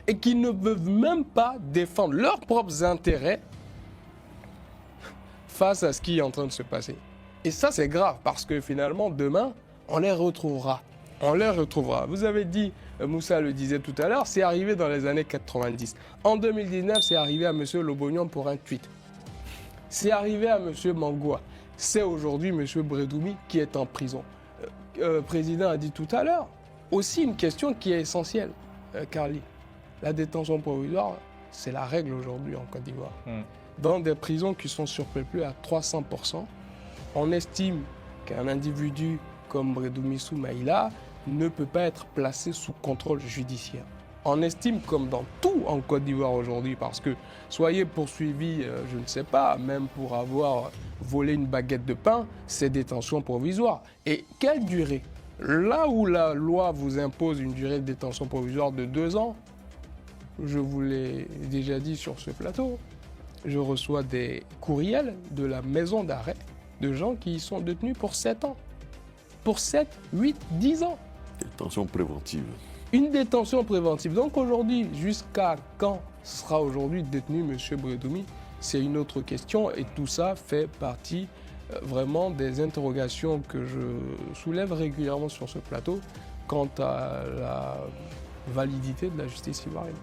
et qui ne peuvent même pas défendre leurs propres intérêts face à ce qui est en train de se passer. Et ça, c'est grave parce que finalement, demain, on les retrouvera. On les retrouvera. Vous avez dit, Moussa le disait tout à l'heure, c'est arrivé dans les années 90. En 2019, c'est arrivé à M. Lobognon pour un tweet. C'est arrivé à M. Mangoua. C'est aujourd'hui M. Bredoumi qui est en prison. Le président a dit tout à l'heure, aussi une question qui est essentielle, Carly. La détention provisoire, c'est la règle aujourd'hui en Côte d'Ivoire. Dans des prisons qui sont surpeuplées à 300%, on estime qu'un individu comme Bredoumi Soumaïla ne peut pas être placé sous contrôle judiciaire. On estime comme dans tout en Côte d'Ivoire aujourd'hui, parce que soyez poursuivi, je ne sais pas, même pour avoir volé une baguette de pain, c'est détention provisoire. Et quelle durée? Là où la loi vous impose une durée de détention provisoire de 2 ans, je vous l'ai déjà dit sur ce plateau, je reçois des courriels de la maison d'arrêt de gens qui y sont détenus pour 7 ans. Pour 7, 8, 10 ans. Détention préventive. Une détention préventive. Donc aujourd'hui, jusqu'à quand sera aujourd'hui détenu M. Bredoumi? C'est une autre question et tout ça fait partie vraiment des interrogations que je soulève régulièrement sur ce plateau quant à la validité de la justice ivoirienne.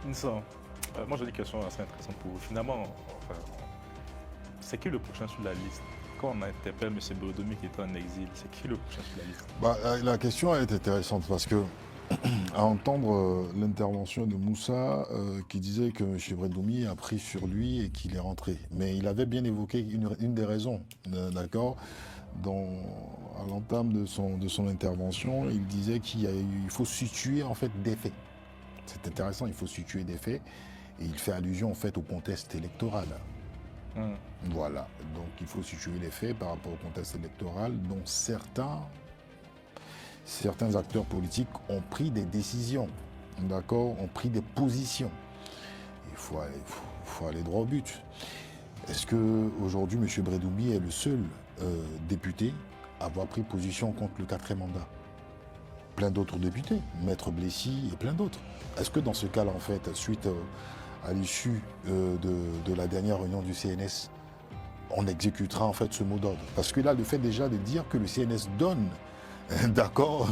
Moi j'ai des questions assez intéressantes pour vous. Finalement, c'est qui le prochain sur la liste? Quand on interpelle M. Bredoumi qui est en exil, c'est qui le prochain sur la liste? La question est intéressante parce que, à entendre l'intervention de Moussa qui disait que M. Bredoumi a pris sur lui et qu'il est rentré. Mais il avait bien évoqué une des raisons, d'accord, à l'entame de son intervention, il disait qu'il faut situer en fait des faits. C'est intéressant, il faut situer des faits. Et il fait allusion en fait au contexte électoral. Voilà, donc il faut situer les faits par rapport au contexte électoral dont certains acteurs politiques ont pris des décisions, d'accord, ont pris des positions. Il faut aller droit au but. Est-ce qu'aujourd'hui, M. Bredoumi est le seul député à avoir pris position contre le 4e mandat? Plein d'autres députés, Maître Blessy et plein d'autres. Est-ce que dans ce cas-là, en fait, suite à l'issue de la dernière réunion du CNS, on exécutera en fait ce mot d'ordre? Parce que là, le fait déjà de dire que le CNS donne, d'accord,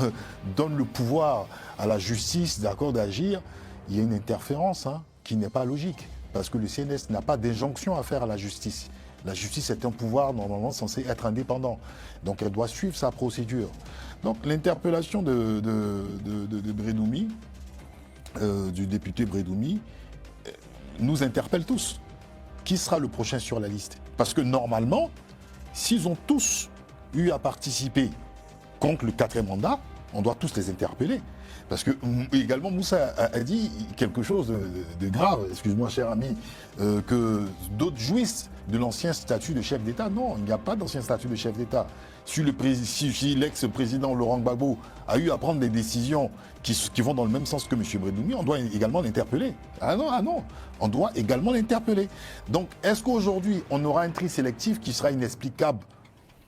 donne le pouvoir à la justice, d'accord, d'agir, il y a une interférence qui n'est pas logique. Parce que le CNS n'a pas d'injonction à faire à la justice. La justice est un pouvoir normalement censé être indépendant. Donc elle doit suivre sa procédure. Donc l'interpellation de Bredoumi, du député Bredoumi, nous interpelle tous. Qui sera le prochain sur la liste? Parce que normalement, s'ils ont tous eu à participer contre le 4e mandat, on doit tous les interpeller. Parce que également Moussa a dit quelque chose de grave, excuse-moi cher ami, que d'autres jouissent de l'ancien statut de chef d'État. Non, il n'y a pas d'ancien statut de chef d'État. Si l'ex-président Laurent Gbagbo a eu à prendre des décisions qui vont dans le même sens que M. Bredoumi, on doit également l'interpeller. Ah non, on doit également l'interpeller. Donc, est-ce qu'aujourd'hui, on aura un tri sélectif qui sera inexplicable?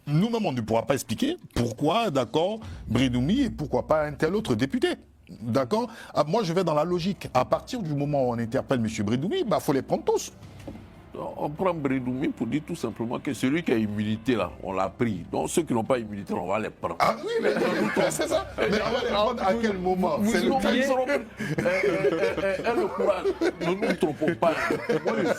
Nous-mêmes, on ne pourra pas expliquer pourquoi, d'accord, Bredoumi et pourquoi pas un tel autre député. D'accord? Moi, je vais dans la logique. À partir du moment où on interpelle M. Bredoumi, il faut les prendre tous. On prend Bredoumi pour dire tout simplement que celui qui a immunité, là, on l'a pris. Donc ceux qui n'ont pas immunité, on va les prendre. Ah oui, mais c'est ça. Mais on va les prendre à quel moment? C'est le courage. Ne nous trompons pas.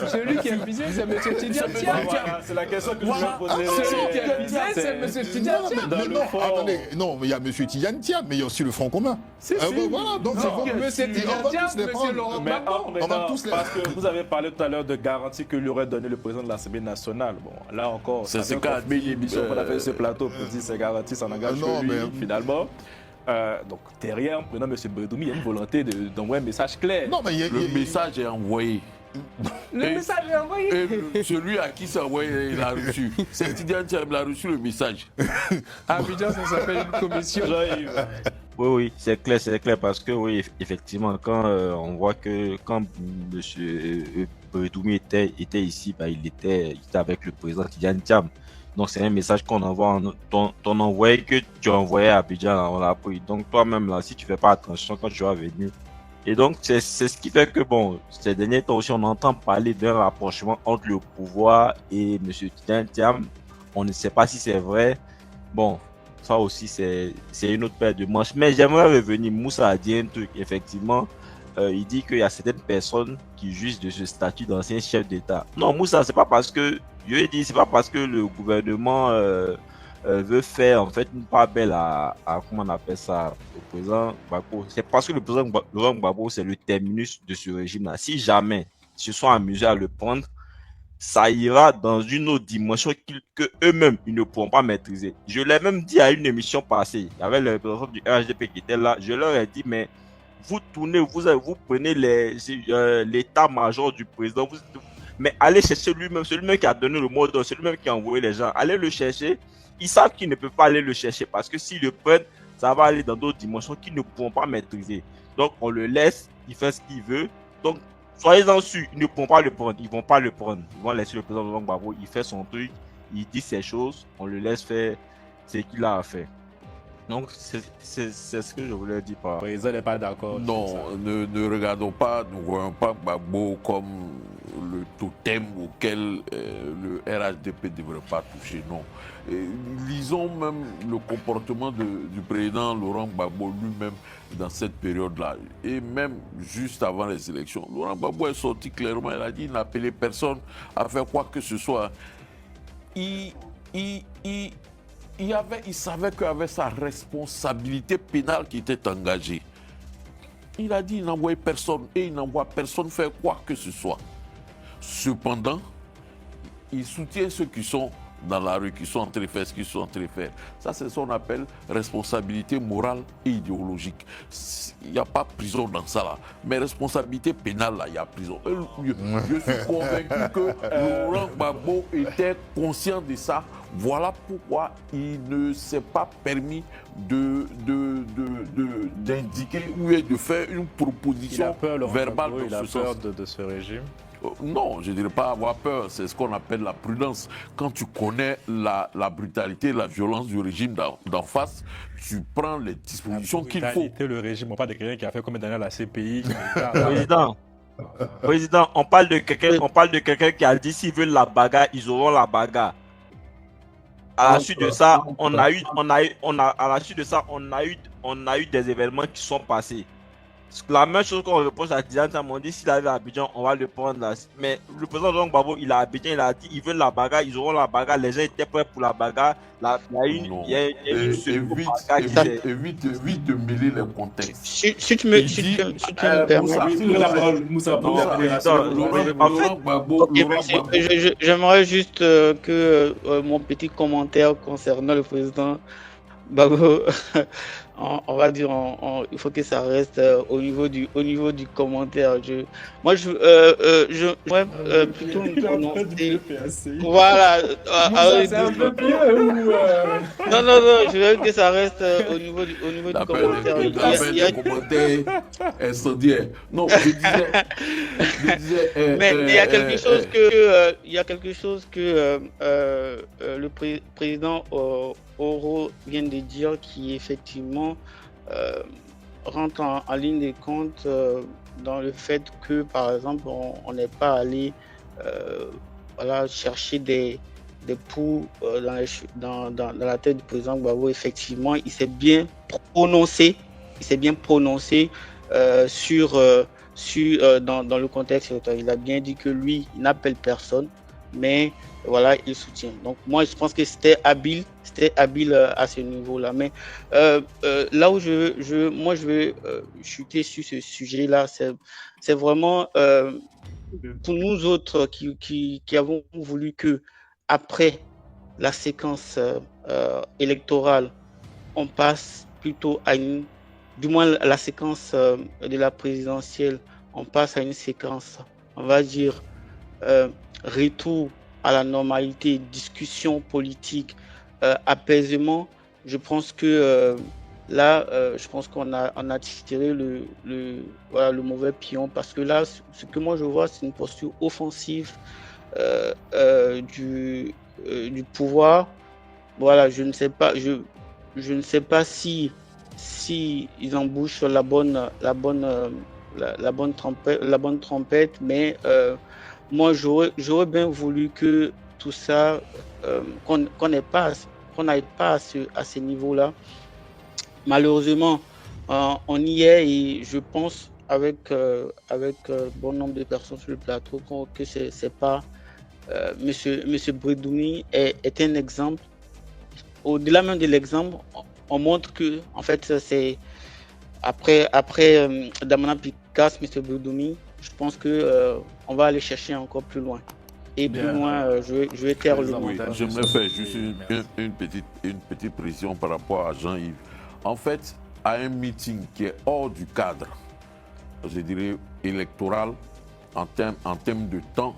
Celui qui est visé, c'est M. Tidiane Tiam. C'est la question que je vous posais. Celui qui est visé, c'est M. Tidiane Tiam. Attendez, non, mais il y a M. Tidiane Tiam, mais il y a aussi le Front commun. Voilà, donc M. Tidiane Tiam, M. Laurent Gbagbo. On va tous les Parce que vous avez parlé tout à l'heure de garantie que lui aurait donné le président de l'Assemblée nationale. Bon, là encore, c'est ce qu'a mis l'émission qu'on a fait sur ce plateau pour dire c'est garanti, ça n'engage que lui, finalement. Donc derrière, en prenant M. Bredoumi, il y a une volonté d'envoyer un message clair. Non, mais le message est envoyé. Le message est envoyé. Et celui à qui c'est envoyé, il a reçu. C'est Tidiane Tiam, il a reçu le message. À Abidjan, ça s'appelle une commission. Oui, c'est clair parce que oui, effectivement, quand on voit que quand M. Bredoumi était ici, il était avec le président Tidiane Tiam. Donc c'est un message qu'on envoie, ton envoyé que tu as envoyé à Abidjan, on l'a pris. Donc toi-même là, si tu fais pas attention quand tu vas venir Et donc, c'est ce qui fait que, bon, ces derniers temps aussi, on entend parler d'un rapprochement entre le pouvoir et M. Tidiane Thiam. On ne sait pas si c'est vrai. Bon, ça aussi, c'est une autre paire de manches. Mais j'aimerais revenir. Moussa a dit un truc, effectivement. Il dit qu'il y a certaines personnes qui jugent de ce statut d'ancien chef d'État. Non, Moussa, c'est pas parce que, je lui dis, c'est pas parce que le gouvernement veut faire en fait une part belle à comment on appelle ça, au président Gbagbo. C'est parce que le président Laurent Gbagbo, c'est le terminus de ce régime-là. Si jamais ils se sont amusés à le prendre, ça ira dans une autre dimension que eux-mêmes ils ne pourront pas maîtriser. Je l'ai même dit à une émission passée, il y avait le représentant du RHDP qui était là, je leur ai dit, mais vous tournez, vous prenez l'état-major du président, mais allez chercher lui-même, celui-même qui a donné le mot d'ordre, celui-même qui a envoyé les gens, allez le chercher. Ils savent qu'ils ne peuvent pas aller le chercher parce que s'ils le prennent, ça va aller dans d'autres dimensions qu'ils ne pourront pas maîtriser. Donc on le laisse, il fait ce qu'il veut. Donc soyez-en sûrs, ils ne pourront pas le prendre, ils vont pas le prendre. Ils vont laisser le président Laurent Gbagbo, il fait son truc, il dit ses choses, on le laisse faire ce qu'il a à faire. Donc c'est ce que je voulais dire par. Le président n'est pas d'accord. Non, ne regardons pas, ne voyons pas Gbagbo comme le totem auquel le RHDP ne devrait pas toucher, non. Et lisons même le comportement du président Laurent Gbagbo lui-même dans cette période-là. Et même juste avant les élections, Laurent Gbagbo est sorti clairement, il a dit qu'il n'appelait personne à faire quoi que ce soit. Il savait qu'il avait sa responsabilité pénale qui était engagée. Il a dit qu'il n'envoyait personne et il n'envoie personne faire quoi que ce soit. Cependant, il soutient ceux qui sont dans la rue, qui sont en train de faire ce qu'ils sont en train de faire. Ça, c'est ce qu'on appelle responsabilité morale et idéologique. Il n'y a pas prison dans ça là. Mais responsabilité pénale, là, il y a prison. Je suis convaincu que Laurent Gbagbo était conscient de ça. Voilà pourquoi il ne s'est pas permis d'indiquer ou de faire une proposition verbale dans ce sens. Il a peur de ce régime. Non, je ne dirais pas avoir peur, c'est ce qu'on appelle la prudence. Quand tu connais la brutalité, la violence du régime d'en face, tu prends les dispositions qu'il faut. Le régime, on parle de quelqu'un qui a fait combien d'années à la CPI. Président, on parle de quelqu'un qui a dit s'ils veulent la bagarre, ils auront la bagarre. À la suite de ça, on a eu des événements qui sont passés. La même chose qu'on reproche à Tidiane Thiam, on dit s'il arrive à Abidjan, on va le prendre là. Mais le président Laurent Gbagbo, il est à Abidjan, il a dit ils veulent la bagarre, ils auront la bagarre, les gens étaient prêts pour la bagarre. Évite de mêler les contextes. Si tu me permets. J'aimerais juste que mon petit commentaire concernant le président Gbagbo, on va dire, il faut que ça reste au niveau du commentaire. Moi, je voudrais plutôt me prononcer. Voilà. C'est un peu pire Non, je veux que ça reste au niveau du commentaire. Il y a des commentaires incendiaires. Non, je disais. Mais il y a quelque chose que le président Oro vient de dire qui effectivement rentre en ligne de compte dans le fait que, par exemple, on n'est pas allé chercher des poux dans la tête du président Gbagbo. Effectivement, il s'est bien prononcé dans le contexte. Il a bien dit que lui, il n'appelle personne, mais voilà, il soutient. Donc moi, je pense que c'était habile à ce niveau-là. Mais là où je vais chuter sur ce sujet-là, c'est vraiment pour nous autres qui avons voulu que après la séquence électorale, on passe plutôt à du moins la séquence de la présidentielle, on passe à une séquence, on va dire, retour à la normalité, discussion politique, apaisement. Je pense que là, je pense qu'on a tiré le mauvais pion, parce que là, ce que moi je vois, c'est une posture offensive du pouvoir. Je ne sais pas si ils embauchent la bonne la bonne trompette, mais moi j'aurais bien voulu que tout ça, qu'on n'aille pas à ce niveau-là. Malheureusement, on y est et je pense avec bon nombre de personnes sur le plateau que c'est pas Monsieur Brédoumi est un exemple. Au-delà même de l'exemple, on montre que en fait c'est après Damana Picasso, Monsieur Brédoumi, je pense que on va aller chercher encore plus loin. Et Bien, plus loin, je vais taire le mot. Oui, j'aimerais faire juste une petite précision par rapport à Jean-Yves. En fait, à un meeting qui est hors du cadre, je dirais, électoral, en termes de temps,